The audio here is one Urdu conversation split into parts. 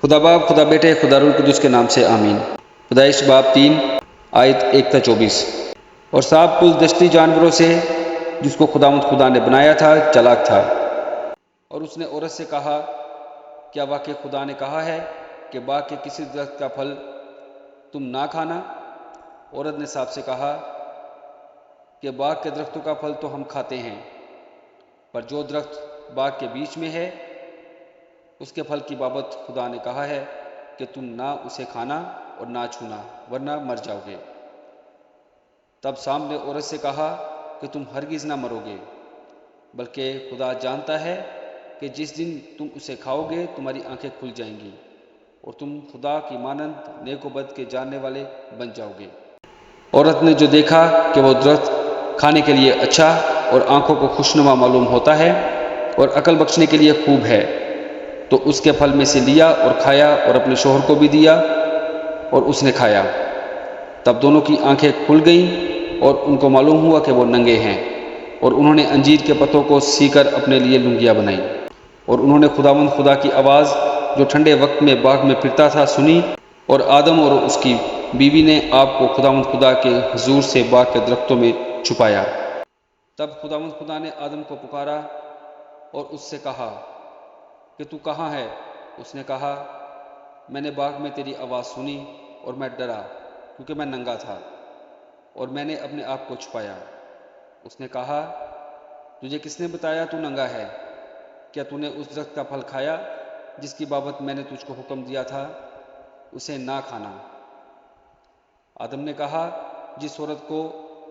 خدا باپ، خدا بیٹے، خدا روح القدس کے نام سے آمین۔ پیدائش باب 3 آیت 1 تا 24۔ اور سانپ کل دشتی جانوروں سے جس کو خدا نے بنایا تھا چالاک تھا، اور اس نے عورت سے کہا، کیا واقعی خدا نے کہا ہے کہ باغ کے کسی درخت کا پھل تم نہ کھانا؟ عورت نے سانپ سے کہا کہ باغ کے درختوں کا پھل تو ہم کھاتے ہیں، پر جو درخت باغ کے بیچ میں ہے اس کے پھل کی بابت خدا نے کہا ہے کہ تم نہ اسے کھانا اور نہ چھونا ورنہ مر جاؤ گے۔ تب سانپ نے عورت سے کہا کہ تم ہرگز نہ مرو گے، بلکہ خدا جانتا ہے کہ جس دن تم اسے کھاؤ گے تمہاری آنکھیں کھل جائیں گی اور تم خدا کی مانند نیک و بد کے جاننے والے بن جاؤ گے۔ عورت نے جو دیکھا کہ وہ درخت کھانے کے لیے اچھا اور آنکھوں کو خوشنما معلوم ہوتا ہے اور عقل بخشنے کے لیے خوب ہے، تو اس کے پھل میں سے لیا اور کھایا اور اپنے شوہر کو بھی دیا اور اس نے کھایا۔ تب دونوں کی آنکھیں کھل گئیں اور ان کو معلوم ہوا کہ وہ ننگے ہیں، اور انہوں نے انجیر کے پتوں کو سی کر اپنے لیے لنگیاں بنائیں۔ اور انہوں نے خدا کی آواز جو ٹھنڈے وقت میں باغ میں پھرتا تھا سنی، اور آدم اور اس کی بیوی نے آپ کو خدا کے حضور سے باغ کے درختوں میں چھپایا۔ تب خدا نے آدم کو پکارا اور اس سے کہا کہ تو کہاں ہے؟ اس نے کہا، میں نے باغ میں تیری آواز سنی اور میں ڈرا کیونکہ میں ننگا تھا اور میں نے اپنے آپ کو چھپایا۔ اس نے کہا، تجھے کس نے بتایا تو ننگا ہے؟ کیا تو نے اس درخت کا پھل کھایا جس کی بابت میں نے تجھ کو حکم دیا تھا اسے نہ کھانا؟ آدم نے کہا، جس عورت کو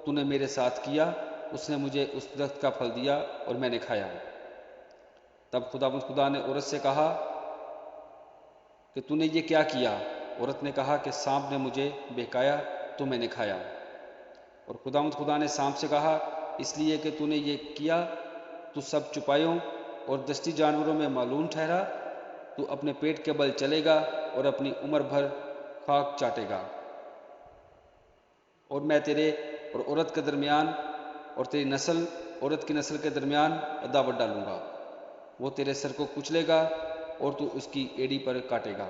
تو نے میرے ساتھ کیا اس نے مجھے اس درخت کا پھل دیا اور میں نے کھایا۔ تب خدا نے عورت سے کہا کہ تو نے یہ کیا کیا؟ عورت نے کہا کہ سانپ نے مجھے بہکایا تو میں نے کھایا۔ اور خدا نے سانپ سے کہا، اس لیے کہ تو نے یہ کیا تو سب چپائیوں اور دشتی جانوروں میں معلوم ٹھہرا، تو اپنے پیٹ کے بل چلے گا اور اپنی عمر بھر خاک چاٹے گا، اور میں تیرے اور عورت کے درمیان اور تیری نسل عورت کی نسل کے درمیان عداوت ڈالوں گا، وہ تیرے سر کو کچلے گا اور تو اس کی ایڑی پر کاٹے گا۔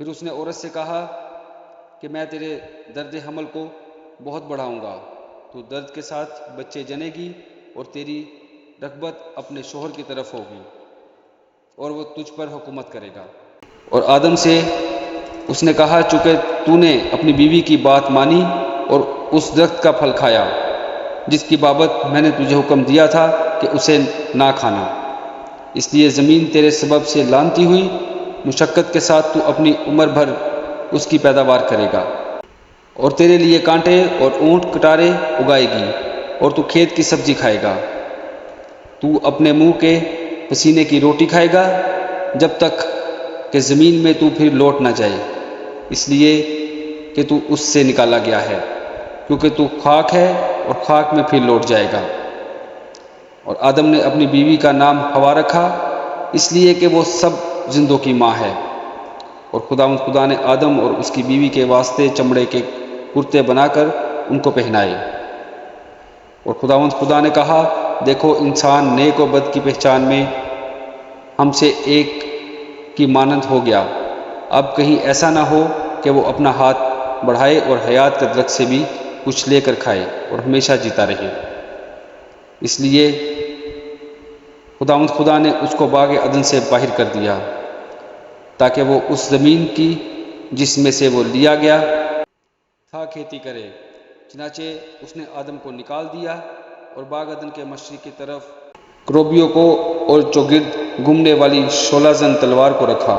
پھر اس نے عورت سے کہا کہ میں تیرے درد حمل کو بہت بڑھاؤں گا، تو درد کے ساتھ بچے جنے گی اور تیری رغبت اپنے شوہر کی طرف ہوگی اور وہ تجھ پر حکومت کرے گا۔ اور آدم سے اس نے کہا، چونکہ تو نے اپنی بیوی کی بات مانی اور اس درخت کا پھل کھایا جس کی بابت میں نے تجھے حکم دیا تھا کہ اسے نہ کھانا، اس لیے زمین تیرے سبب سے لعنتی ہوئی، مشقت کے ساتھ تو اپنی عمر بھر اس کی پیداوار کرے گا، اور تیرے لیے کانٹے اور اونٹ کٹارے اگائے گی اور تو کھیت کی سبزی کھائے گا۔ تو اپنے منہ کے پسینے کی روٹی کھائے گا جب تک کہ زمین میں تو پھر لوٹ نہ جائے، اس لیے کہ تو اس سے نکالا گیا ہے، کیونکہ تو خاک ہے اور خاک میں پھر لوٹ جائے گا۔ اور آدم نے اپنی بیوی کا نام حوا رکھا، اس لیے کہ وہ سب زندوں کی ماں ہے۔ اور خدا نے آدم اور اس کی بیوی کے واسطے چمڑے کے کرتے بنا کر ان کو پہنائے۔ اور خدا نے کہا، دیکھو انسان نیک و بد کی پہچان میں ہم سے ایک کی مانند ہو گیا، اب کہیں ایسا نہ ہو کہ وہ اپنا ہاتھ بڑھائے اور حیات کے درخت سے بھی کچھ لے کر کھائے اور ہمیشہ جیتا رہے۔ اس لیے خدا نے اس کو باغ عدن سے باہر کر دیا تاکہ وہ اس زمین کی جس میں سے وہ لیا گیا تھا کھیتی کرے۔ چنانچہ اس نے آدم کو نکال دیا اور باغ عدن کے مشرق کی طرف کروبیوں کو اور چوگرد گھومنے والی شولہ زن تلوار کو رکھا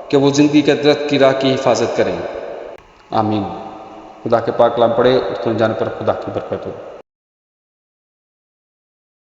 کہ وہ زندگی کے درخت کی راہ کی حفاظت کریں۔ آمین۔ خدا کے پاک کلام پڑھے اور سن جان پر خدا کی برکت ہو۔